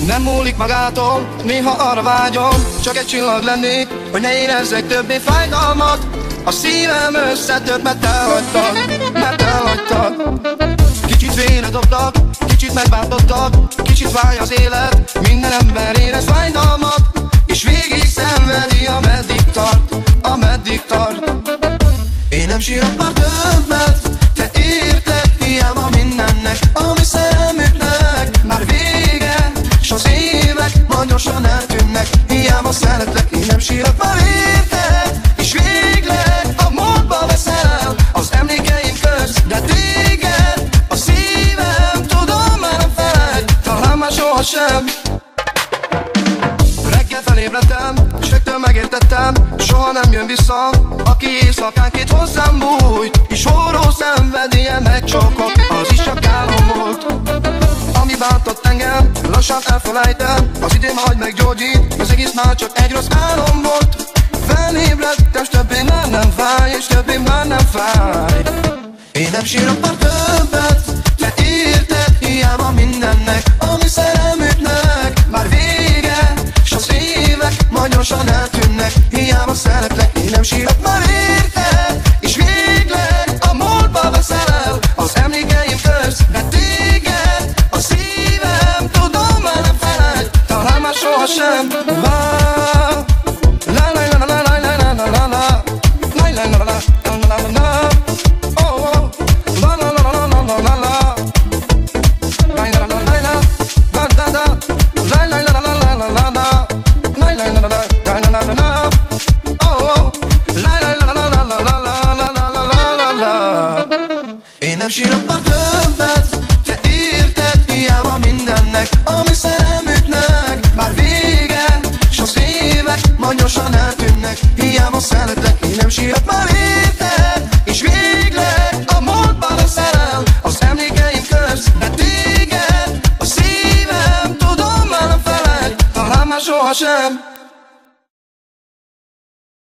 Nem múlik magától, néha arra vágyom, csak egy csillag lennék, hogy ne érezzek többé fájdalmat. A szívem összetört, mert elhagytad. Kicsit félre dobtak, kicsit megbántottak, kicsit fáj az élet, minden ember érez fájdalmat, és végig szenvedi, ameddig tart. Én nem sírok már többet, te érted, hiába mindennek, ami szemüknek már vége, s az évek majd gyorsan eltűnnek. Hiába szeretlek, én nem sírok már érted, és végleg a múltba veszel az emlékeim közt, de téged a szívem, tudom már nem feled, talán már sohasem. Reggel felébredtem, s rögtön megértettem, soha nem jön vissza, aki éjszakánként hozzám bújt, és forró szenvedélye megcsókol, az is csak álom volt. Ami bántott engem, lassan elfelejtem, az idő majd meggyógyít, az egész már csak egy rossz álom volt. Felébredtem, s többé már nem fáj, és többé már nem fáj. Én nem sírok már többet, te érted, hiába mindennek, ami szerelmüknek már vége, s az évek majd gyorsan eltűnnek. Hiába szeretlek, én nem sírok már érted, és végleg a múltba veszel el az emlékeim közt, de téged a szívem, tudom már nem feled, talán már sohasem. Én nem sírok már többet, te érted, hiába mindennek, ami szerelmüknek már vége, s az évek majd gyorsan eltűnnek. Hiába szeretlek, én nem sírok már érted, és végleg a múltba veszel el az emlékeim közt, de téged a szívem, tudom már nem feled, talán már sohasem.